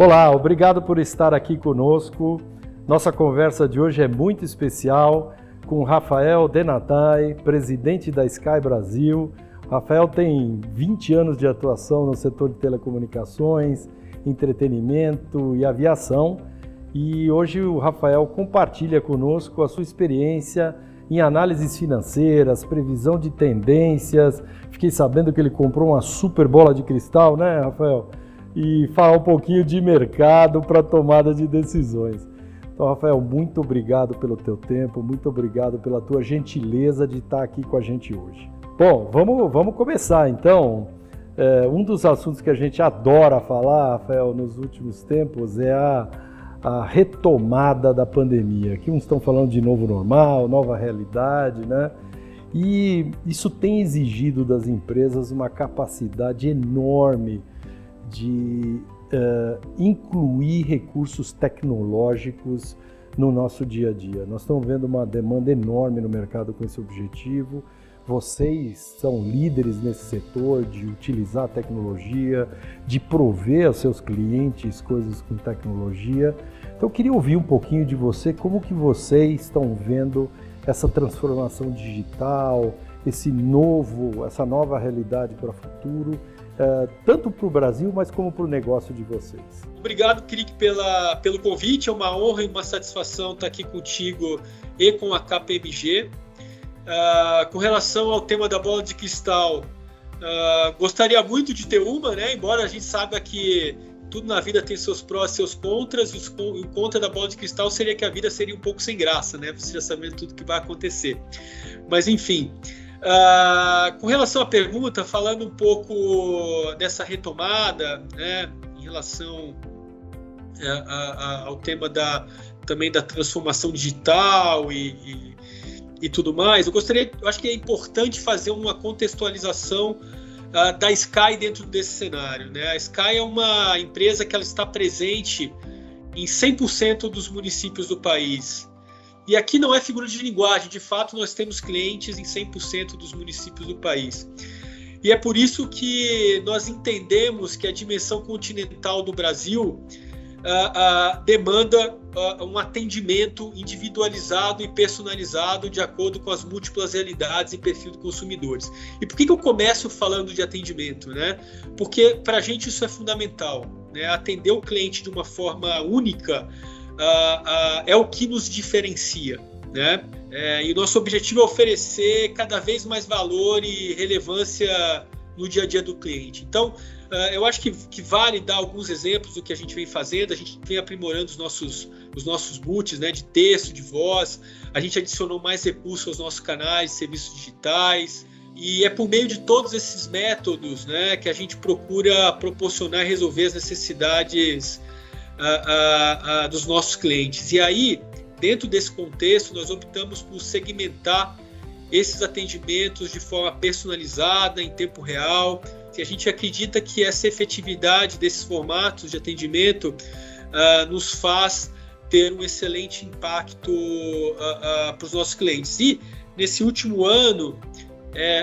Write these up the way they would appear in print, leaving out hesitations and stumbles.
Olá, obrigado por estar aqui conosco. Nossa conversa de hoje é muito especial com Rafael Denatai, presidente da Sky Brasil. Rafael tem 20 anos de atuação no setor de telecomunicações, entretenimento e aviação. E hoje o Rafael compartilha conosco a sua experiência em análises financeiras, previsão de tendências. Fiquei sabendo que ele comprou uma super bola de cristal, né, Rafael? E falar um pouquinho de mercado para tomada de decisões. Então, Rafael, muito obrigado pelo teu tempo, muito obrigado pela tua gentileza de estar aqui com a gente hoje. Bom, vamos começar então. Um dos assuntos que a gente adora falar, Rafael, nos últimos tempos é a retomada da pandemia. Aqui uns estão falando de novo normal, nova realidade, né? E isso tem exigido das empresas uma capacidade enorme de incluir recursos tecnológicos no nosso dia a dia. Nós estamos vendo uma demanda enorme no mercado com esse objetivo. Vocês são líderes nesse setor de utilizar a tecnologia, de prover aos seus clientes coisas com tecnologia. Então eu queria ouvir um pouquinho de você, como que vocês estão vendo essa transformação digital, essa nova realidade para o futuro, tanto para o Brasil, mas como para o negócio de vocês. Obrigado, Crick, pelo convite. É uma honra e uma satisfação estar aqui contigo e com a KPMG. Com relação ao tema da bola de cristal, gostaria muito de ter uma, né? Embora a gente saiba que tudo na vida tem seus prós e seus contras, e o contra da bola de cristal seria que a vida seria um pouco sem graça, né? Você já sabendo tudo que vai acontecer. Mas, enfim, com relação à pergunta, falando um pouco dessa retomada, né, em relação ao tema também da transformação digital e tudo mais, eu acho que é importante fazer uma contextualização da Sky dentro desse cenário, né? A Sky é uma empresa que ela está presente em 100% dos municípios do país. E aqui não é figura de linguagem, de fato nós temos clientes em 100% dos municípios do país. E é por isso que nós entendemos que a dimensão continental do Brasil demanda um atendimento individualizado e personalizado de acordo com as múltiplas realidades e perfil dos consumidores. E por que eu começo falando de atendimento, né? Porque para a gente isso é fundamental, né? Atender o cliente de uma forma única é o que nos diferencia, né? E o nosso objetivo é oferecer cada vez mais valor e relevância no dia a dia do cliente. Então, eu acho que vale dar alguns exemplos do que a gente vem fazendo. A gente vem aprimorando os nossos boots, né, de texto, de voz. A gente adicionou mais recursos aos nossos canais, serviços digitais. E é por meio de todos esses métodos, né, que a gente procura proporcionar e resolver as necessidades dos nossos clientes. E aí, dentro desse contexto, nós optamos por segmentar esses atendimentos de forma personalizada, em tempo real. A gente acredita que essa efetividade desses formatos de atendimento nos faz ter um excelente impacto para os nossos clientes. E, nesse último ano,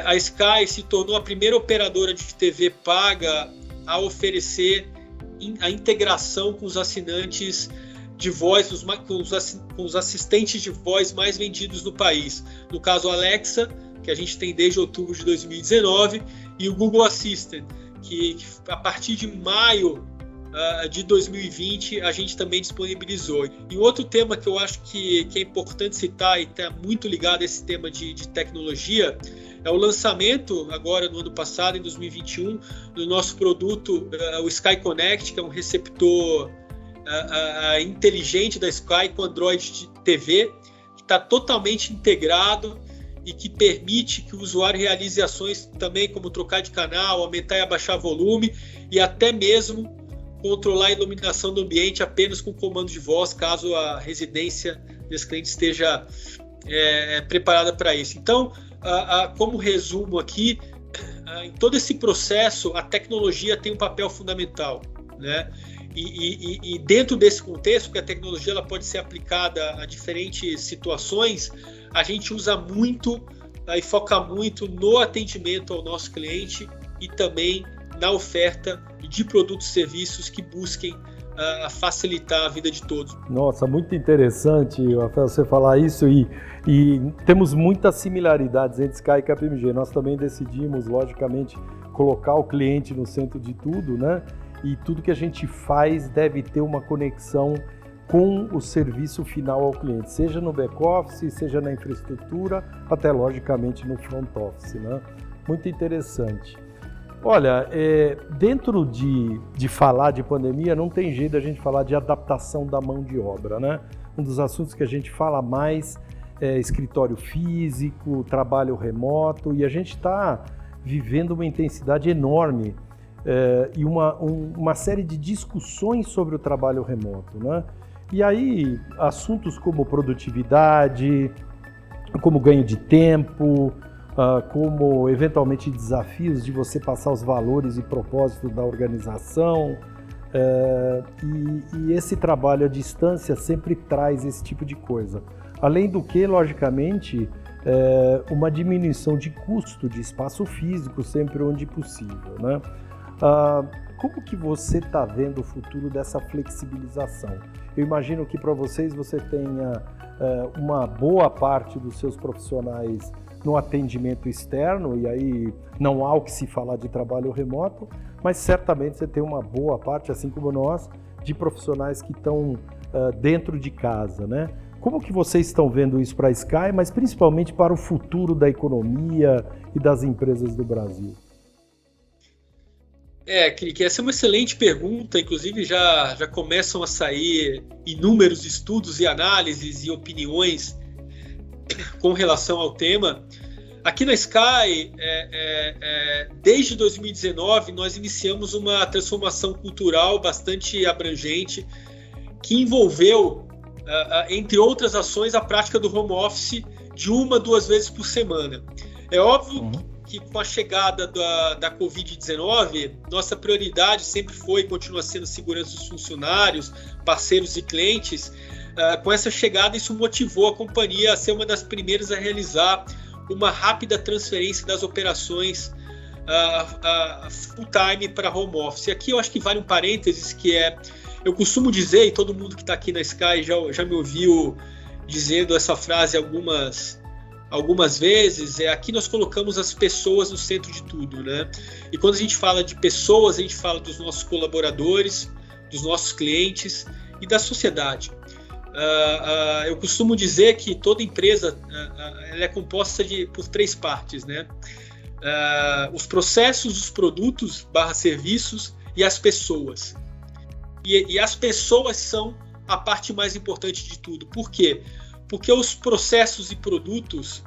a Sky se tornou a primeira operadora de TV paga a oferecer a integração com os assinantes de voz, com os assistentes de voz mais vendidos no país. No caso, a Alexa, que a gente tem desde outubro de 2019, e o Google Assistant, que a partir de maio de 2020 a gente também disponibilizou. E outro tema que eu acho que é importante citar e está muito ligado a esse tema de tecnologia é o lançamento, agora no ano passado, em 2021, do nosso produto, o Sky Connect, que é um receptor inteligente da Sky com Android TV, que está totalmente integrado e que permite que o usuário realize ações também como trocar de canal, aumentar e abaixar volume e até mesmo controlar a iluminação do ambiente apenas com comando de voz, caso a residência desse cliente esteja preparada para isso. Então, como resumo aqui, em todo esse processo, a tecnologia tem um papel fundamental, né? E dentro desse contexto, que a tecnologia ela pode ser aplicada a diferentes situações, a gente usa muito e foca muito no atendimento ao nosso cliente e também na oferta de produtos e serviços que busquem facilitar a vida de todos. Nossa, muito interessante, Rafael, você falar isso e temos muitas similaridades entre Sky e KPMG. Nós também decidimos, logicamente, colocar o cliente no centro de tudo, né? E tudo que a gente faz deve ter uma conexão com o serviço final ao cliente, seja no back-office, seja na infraestrutura, até logicamente no front-office, né? Muito interessante. Olha, dentro de falar de pandemia, não tem jeito a gente falar de adaptação da mão de obra, né? Um dos assuntos que a gente fala mais é escritório físico, trabalho remoto, e a gente está vivendo uma intensidade enorme e uma série de discussões sobre o trabalho remoto, né? E aí, assuntos como produtividade, como ganho de tempo, como eventualmente desafios de você passar os valores e propósitos da organização, e esse trabalho à distância sempre traz esse tipo de coisa. Além do que, logicamente, uma diminuição de custo de espaço físico sempre onde possível, né? Como que você está vendo o futuro dessa flexibilização? Eu imagino que para vocês você tenha uma boa parte dos seus profissionais no atendimento externo, e aí não há o que se falar de trabalho remoto, mas certamente você tem uma boa parte, assim como nós, de profissionais que estão dentro de casa, né? Como que vocês estão vendo isso para a Sky, mas principalmente para o futuro da economia e das empresas do Brasil? Krik, essa é uma excelente pergunta, inclusive já começam a sair inúmeros estudos e análises e opiniões com relação ao tema. Aqui na Sky, desde 2019, nós iniciamos uma transformação cultural bastante abrangente que envolveu, entre outras ações, a prática do home office de 1-2 vezes por semana. É óbvio que com a chegada da Covid-19, nossa prioridade sempre foi e continua sendo a segurança dos funcionários, parceiros e clientes. Com essa chegada, isso motivou a companhia a ser uma das primeiras a realizar uma rápida transferência das operações full-time para home office. Aqui eu acho que vale um parênteses, que eu costumo dizer, e todo mundo que está aqui na Sky já me ouviu dizendo essa frase algumas vezes, aqui nós colocamos as pessoas no centro de tudo, né? E quando a gente fala de pessoas, a gente fala dos nossos colaboradores, dos nossos clientes e da sociedade. Eu costumo dizer que toda empresa ela é composta por 3 partes, né? Os processos, os produtos / serviços e as pessoas. E as pessoas são a parte mais importante de tudo. Por quê? Porque os processos e produtos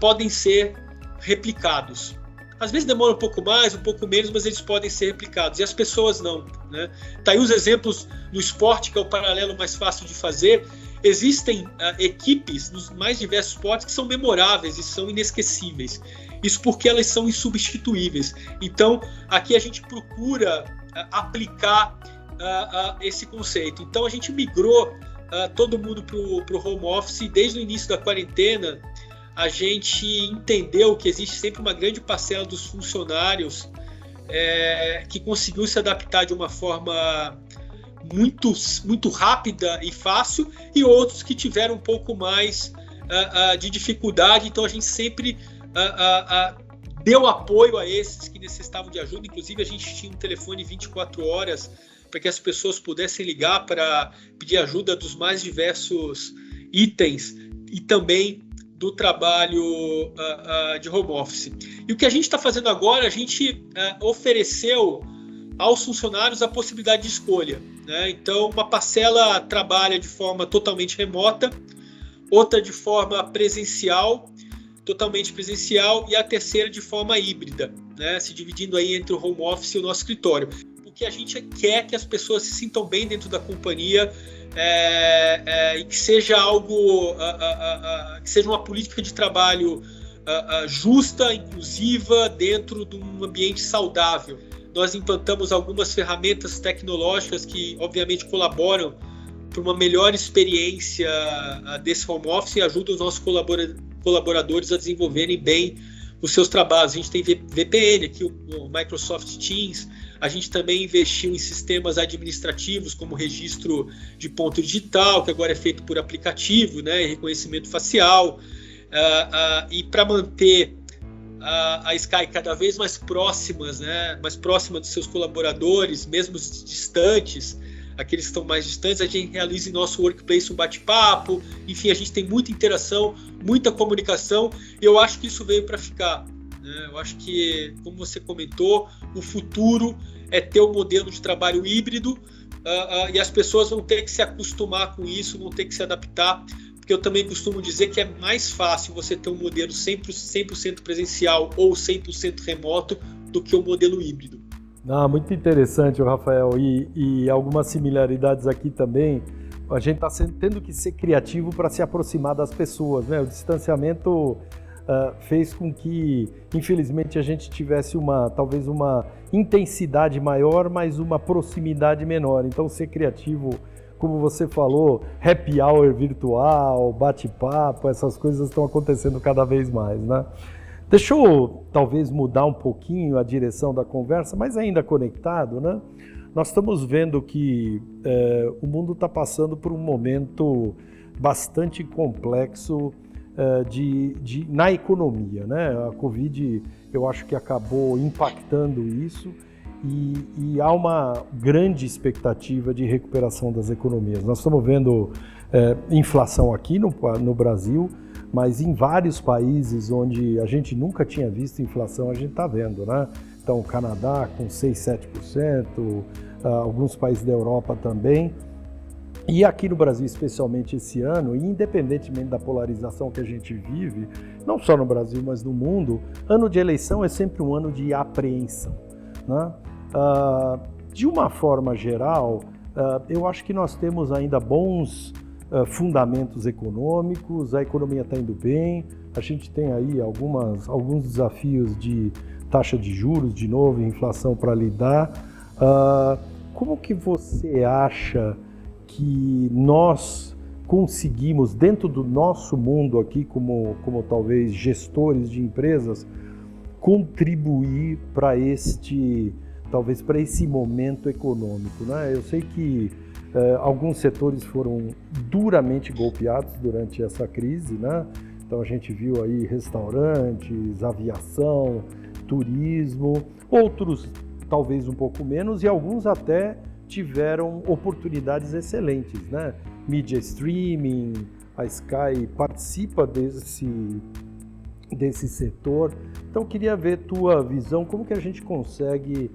podem ser replicados. Às vezes demora um pouco mais, um pouco menos, mas eles podem ser replicados. E as pessoas não, né? Tá aí os exemplos no esporte, que é o paralelo mais fácil de fazer. Existem equipes nos mais diversos esportes que são memoráveis e são inesquecíveis. Isso porque elas são insubstituíveis. Então, aqui a gente procura aplicar esse conceito. Então, a gente migrou todo mundo para o home office. Desde o início da quarentena, a gente entendeu que existe sempre uma grande parcela dos funcionários que conseguiu se adaptar de uma forma muito, muito rápida e fácil, e outros que tiveram um pouco mais de dificuldade. Então a gente sempre deu apoio a esses que necessitavam de ajuda. Inclusive a gente tinha um telefone 24 horas para que as pessoas pudessem ligar para pedir ajuda dos mais diversos itens e também do trabalho de home office. E o que a gente está fazendo agora, a gente ofereceu aos funcionários a possibilidade de escolha, né? Então, uma parcela trabalha de forma totalmente remota, outra de forma presencial, totalmente presencial, e a terceira de forma híbrida, né? Se dividindo aí entre o home office e o nosso escritório. Porque a gente quer que as pessoas se sintam bem dentro da companhia, e que seja que seja uma política de trabalho justa, inclusiva, dentro de um ambiente saudável. Nós implantamos algumas ferramentas tecnológicas que, obviamente, colaboram para uma melhor experiência desse home office e ajudam os nossos colaboradores a desenvolverem bem os seus trabalhos. A gente tem VPN aqui, o Microsoft Teams. A gente também investiu em sistemas administrativos, como registro de ponto digital, que agora é feito por aplicativo, né, e reconhecimento facial. E para manter a Sky cada vez mais próximas, né, mais próxima dos seus colaboradores, mesmo distantes, aqueles que estão mais distantes, a gente realiza em nosso workplace um bate-papo. Enfim, a gente tem muita interação, muita comunicação, e eu acho que isso veio para ficar. Eu acho que, como você comentou, o futuro é ter um modelo de trabalho híbrido, e as pessoas vão ter que se acostumar com isso, vão ter que se adaptar, porque eu também costumo dizer que é mais fácil você ter um modelo 100% presencial ou 100% remoto do que o modelo híbrido. Muito interessante, Rafael, e algumas similaridades aqui também. A gente está tendo que ser criativo para se aproximar das pessoas, né? O distanciamento fez com que, infelizmente, a gente tivesse talvez uma intensidade maior, mas uma proximidade menor. Então, ser criativo, como você falou, happy hour virtual, bate-papo, essas coisas estão acontecendo cada vez mais, né? Deixa eu talvez mudar um pouquinho a direção da conversa, mas ainda conectado, né? Nós estamos vendo que o mundo está passando por um momento bastante complexo na economia, né? A Covid, eu acho que acabou impactando isso e há uma grande expectativa de recuperação das economias. Nós estamos vendo inflação aqui no Brasil, mas em vários países onde a gente nunca tinha visto inflação, a gente está vendo, né? Então, o Canadá com 6, 7%, alguns países da Europa também. E aqui no Brasil, especialmente esse ano, e independentemente da polarização que a gente vive, não só no Brasil, mas no mundo, ano de eleição é sempre um ano de apreensão, né? De uma forma geral, eu acho que nós temos ainda bons fundamentos econômicos, a economia está indo bem, a gente tem aí alguns desafios de taxa de juros, de novo, inflação para lidar. Como que você acha que nós conseguimos, dentro do nosso mundo aqui, como talvez gestores de empresas, contribuir para esse momento econômico, né? Eu sei que alguns setores foram duramente golpeados durante essa crise, né? Então a gente viu aí restaurantes, aviação, turismo, outros talvez um pouco menos e alguns até tiveram oportunidades excelentes, né? Mídia streaming, a Sky participa desse setor. Então queria ver tua visão, como que a gente consegue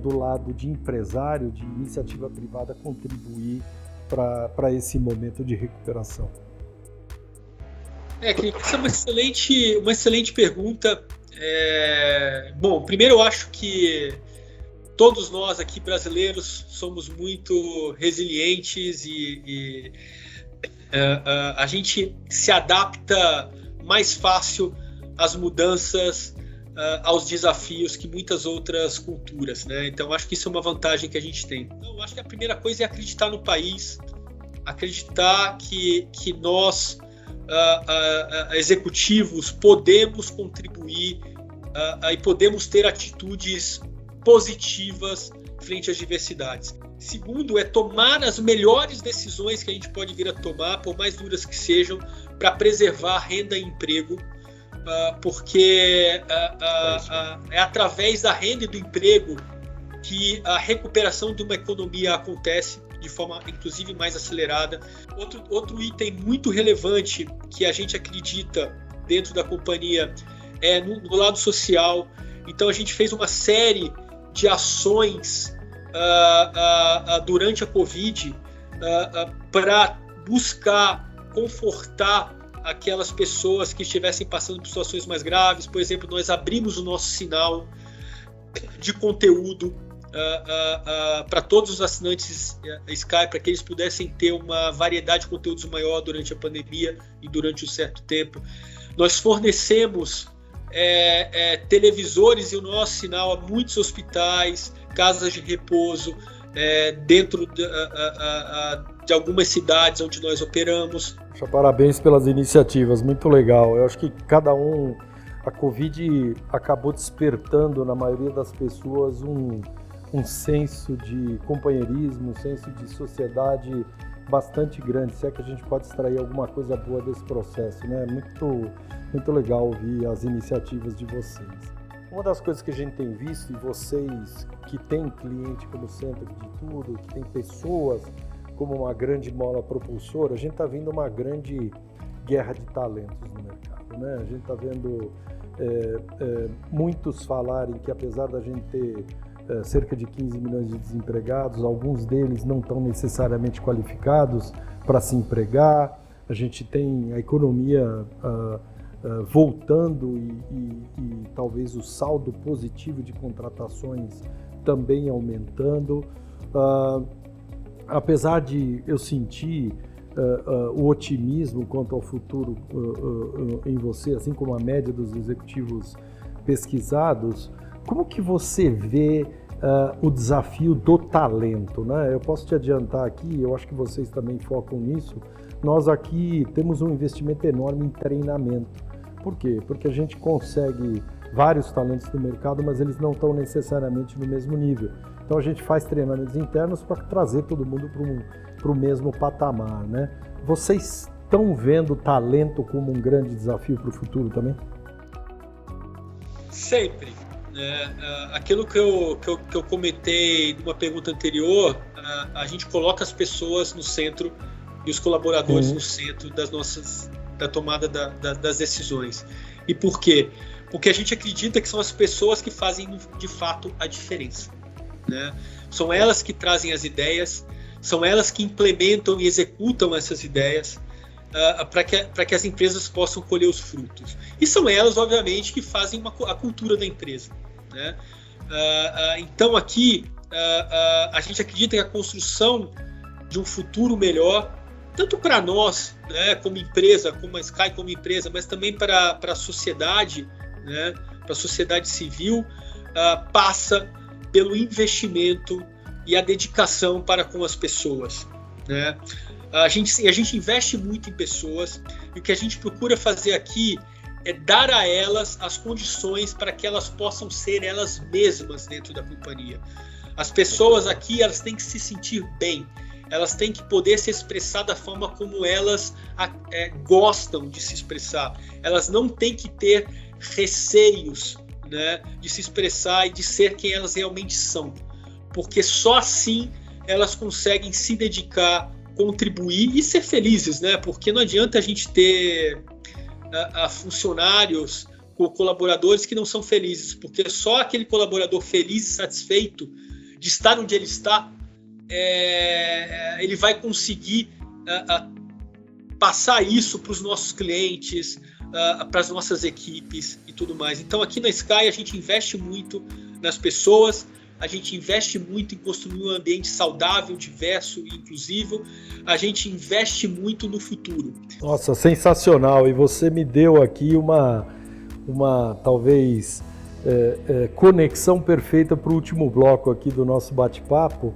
do lado de empresário, de iniciativa privada, contribuir para esse momento de recuperação? Essa é uma excelente pergunta. Bom, primeiro eu acho que todos nós aqui brasileiros somos muito resilientes e a gente se adapta mais fácil às mudanças, aos desafios que muitas outras culturas, né? Então acho que isso é uma vantagem que a gente tem. Então, acho que a primeira coisa é acreditar no país, acreditar que nós, executivos, podemos contribuir e podemos ter atitudes positivas frente às diversidades. Segundo, é tomar as melhores decisões que a gente pode vir a tomar, por mais duras que sejam, para preservar renda e emprego, porque é através da renda e do emprego que a recuperação de uma economia acontece de forma, inclusive, mais acelerada. Outro item muito relevante que a gente acredita dentro da companhia é no lado social. Então, a gente fez uma série de ações durante a Covid para buscar confortar aquelas pessoas que estivessem passando por situações mais graves. Por exemplo, nós abrimos o nosso sinal de conteúdo para todos os assinantes Sky, para que eles pudessem ter uma variedade de conteúdos maior durante a pandemia e durante um certo tempo. Nós fornecemos televisores e o nosso sinal a muitos hospitais, casas de repouso, dentro de algumas cidades onde nós operamos. Parabéns pelas iniciativas, muito legal. Eu acho que cada um a Covid acabou despertando na maioria das pessoas um senso de companheirismo, um senso de sociedade bastante grande, se é que a gente pode extrair alguma coisa boa desse processo, né? Muito legal ouvir as iniciativas de vocês. Uma das coisas que a gente tem visto, e vocês que têm cliente como centro de tudo, que tem pessoas como uma grande mola propulsora, a gente está vendo uma grande guerra de talentos no mercado, né? A gente está vendo muitos falarem que, apesar da gente ter cerca de 15 milhões de desempregados, alguns deles não estão necessariamente qualificados para se empregar. A gente tem a economia voltando e talvez o saldo positivo de contratações também aumentando. Apesar de eu sentir o otimismo quanto ao futuro em você, assim como a média dos executivos pesquisados, como que você vê o desafio do talento, né? Eu posso te adiantar aqui, eu acho que vocês também focam nisso, nós aqui temos um investimento enorme em treinamento. Por quê? Porque a gente consegue vários talentos no mercado, mas eles não estão necessariamente no mesmo nível. Então a gente faz treinamentos internos para trazer todo mundo para o mesmo patamar, né? Vocês estão vendo o talento como um grande desafio para o futuro também? Sempre. Aquilo que eu comentei numa pergunta anterior, a gente coloca as pessoas no centro e os colaboradores no centro da tomada das decisões. E por quê? Porque a gente acredita que são as pessoas que fazem de fato a diferença, né? São elas que trazem as ideias, são elas que implementam e executam essas ideias para que as empresas possam colher os frutos. E são elas, obviamente, que fazem a cultura da empresa, né? Então aqui a gente acredita que a construção de um futuro melhor, tanto para nós, né, como empresa, como a Sky como empresa, mas também para a sociedade, né, para a sociedade civil, passa pelo investimento e a dedicação para com as pessoas, né? A gente investe muito em pessoas, e o que a gente procura fazer aqui é dar a elas as condições para que elas possam ser elas mesmas dentro da companhia. As pessoas aqui, elas têm que se sentir bem, elas têm que poder se expressar da forma como elas gostam de se expressar. Elas não têm que ter receios, né, de se expressar e de ser quem elas realmente são, porque só assim elas conseguem se dedicar, contribuir e ser felizes, né? Porque não adianta a gente ter funcionários, colaboradores que não são felizes, porque só aquele colaborador feliz e satisfeito de estar onde ele está, ele vai conseguir passar isso para os nossos clientes, para as nossas equipes e tudo mais. Então aqui na Sky a gente investe muito nas pessoas, a gente investe muito em construir um ambiente saudável, diverso e inclusivo, a gente investe muito no futuro. Nossa, sensacional! E você me deu aqui uma talvez conexão perfeita para o último bloco aqui do nosso bate-papo,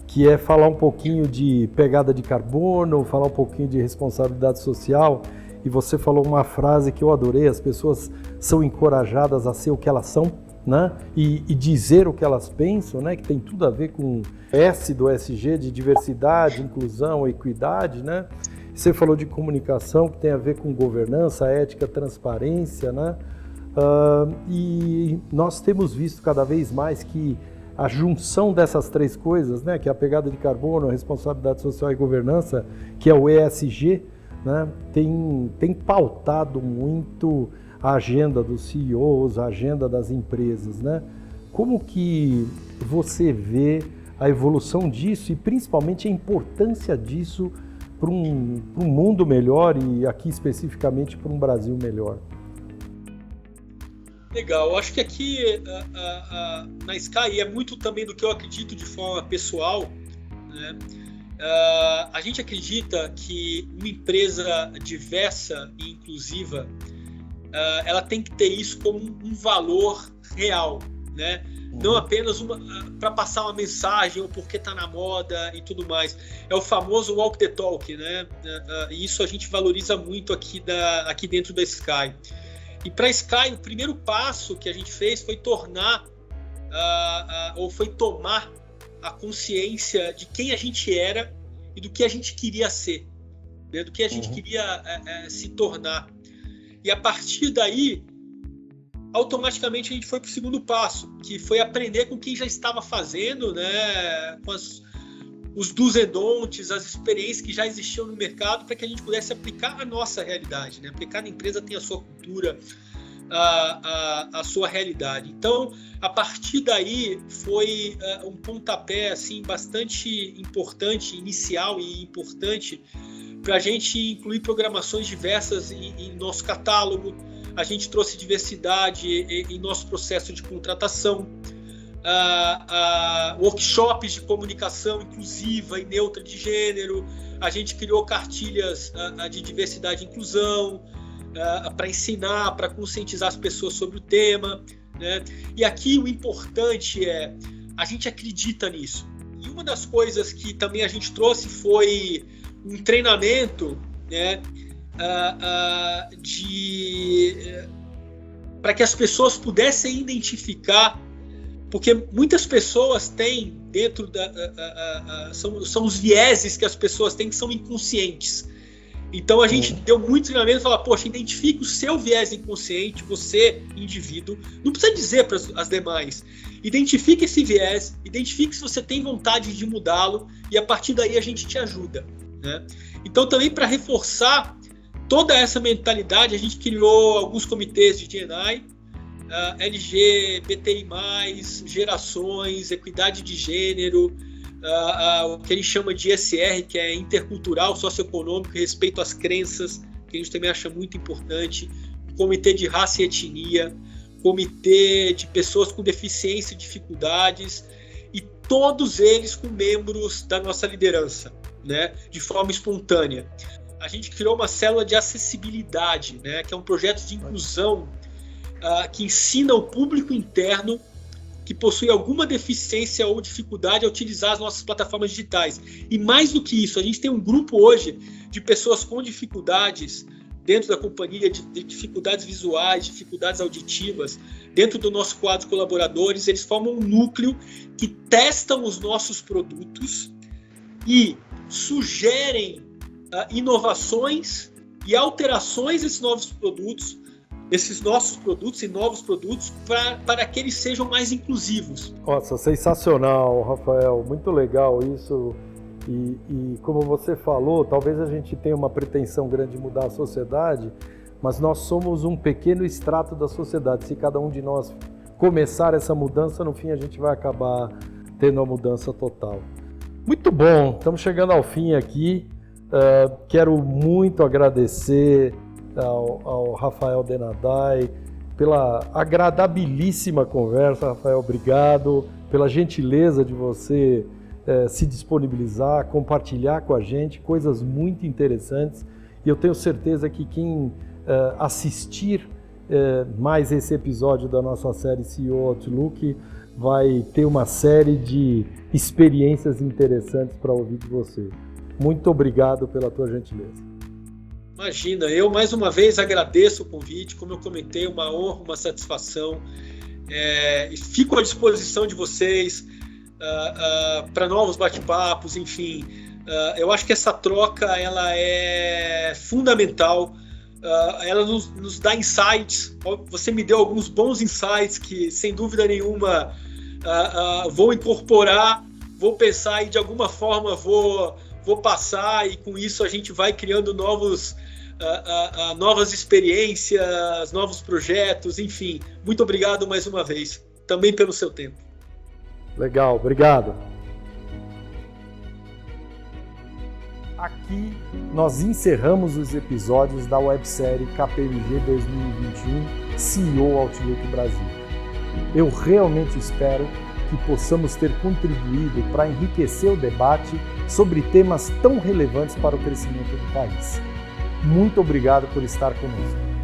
que é falar um pouquinho de pegada de carbono, falar um pouquinho de responsabilidade social. E você falou uma frase que eu adorei: as pessoas são encorajadas a ser o que elas são, né? E dizer o que elas pensam, né? Que tem tudo a ver com S do SG, de diversidade, inclusão, equidade, né? Você falou de comunicação, que tem a ver com governança, ética, transparência, né? E nós temos visto cada vez mais que a junção dessas três coisas, né? Que é a pegada de carbono, a responsabilidade social e governança, que é o ESG, né? Tem pautado muito a agenda dos CEOs, a agenda das empresas, né? Como que você vê a evolução disso e principalmente a importância disso para um mundo melhor e aqui especificamente para um Brasil melhor? Legal, eu acho que aqui na Sky é muito também do que eu acredito de forma pessoal, né? A gente acredita que uma empresa diversa e inclusiva, ela tem que ter isso como um valor real, né? Não apenas para passar uma mensagem ou porque está na moda e tudo mais. É o famoso walk the talk, né? E isso a gente valoriza muito aqui dentro da Sky. E para a Sky, o primeiro passo que a gente fez foi tomar a consciência de quem a gente era e do que a gente queria ser, né? Do que a gente queria se tornar. E a partir daí, automaticamente a gente foi para o segundo passo, que foi aprender com quem já estava fazendo, né? Com os do's and don'ts, as experiências que já existiam no mercado, para que a gente pudesse aplicar a nossa realidade, né? Porque cada empresa tem a sua cultura, a sua realidade. Então, a partir daí foi um pontapé assim, bastante importante, inicial e importante, para a gente incluir programações diversas em nosso catálogo. A gente trouxe diversidade em nosso processo de contratação, workshops de comunicação inclusiva e neutra de gênero. A gente criou cartilhas de diversidade e inclusão, para ensinar, para conscientizar as pessoas sobre o tema, né? E aqui o importante a gente acredita nisso. E uma das coisas que também a gente trouxe foi um treinamento, né, para que as pessoas pudessem identificar, porque muitas pessoas têm dentro são os vieses que as pessoas têm que são inconscientes. Então a gente deu muito treinamento e falou, poxa, identifique o seu viés inconsciente, você, indivíduo, não precisa dizer para as demais, identifique esse viés, identifique se você tem vontade de mudá-lo e a partir daí a gente te ajuda, né? Então também para reforçar toda essa mentalidade, a gente criou alguns comitês de D&I, LGBTI+, gerações, equidade de gênero, o que a gente chama de ISR, que é intercultural, socioeconômico, respeito às crenças, que a gente também acha muito importante, comitê de raça e etnia, comitê de pessoas com deficiência e dificuldades, e todos eles com membros da nossa liderança, né, de forma espontânea. A gente criou uma célula de acessibilidade, né, que é um projeto de inclusão que ensina o público interno que possui alguma deficiência ou dificuldade a utilizar as nossas plataformas digitais. E mais do que isso, a gente tem um grupo hoje de pessoas com dificuldades dentro da companhia, de dificuldades visuais, dificuldades auditivas, dentro do nosso quadro de colaboradores. Eles formam um núcleo que testam os nossos produtos e sugerem inovações e alterações desses novos produtos, esses nossos produtos e novos produtos, para que eles sejam mais inclusivos. Nossa, sensacional, Rafael, muito legal isso. E como você falou, talvez a gente tenha uma pretensão grande de mudar a sociedade, mas nós somos um pequeno extrato da sociedade. Se cada um de nós começar essa mudança, no fim a gente vai acabar tendo uma mudança total. Muito bom, estamos chegando ao fim aqui. Quero muito agradecer ao Rafael Denadai pela agradabilíssima conversa. Rafael, obrigado pela gentileza de você se disponibilizar, compartilhar com a gente coisas muito interessantes, e eu tenho certeza que quem assistir mais esse episódio da nossa série CEO Outlook vai ter uma série de experiências interessantes para ouvir de você. Muito obrigado pela tua gentileza. Imagina, eu mais uma vez agradeço o convite, como eu comentei, uma honra, uma satisfação. Fico à disposição de vocês para novos bate-papos, enfim. Eu acho que essa troca ela é fundamental, ela nos dá insights. Você me deu alguns bons insights que, sem dúvida nenhuma, vou incorporar, vou pensar e de alguma forma vou passar, e com isso a gente vai criando novas experiências, novos projetos, enfim. Muito obrigado mais uma vez, também pelo seu tempo. Legal, obrigado. Aqui nós encerramos os episódios da websérie KPMG 2021 CEO Outlook Brasil. Eu realmente espero que possamos ter contribuído para enriquecer o debate sobre temas tão relevantes para o crescimento do país. Muito obrigado por estar conosco.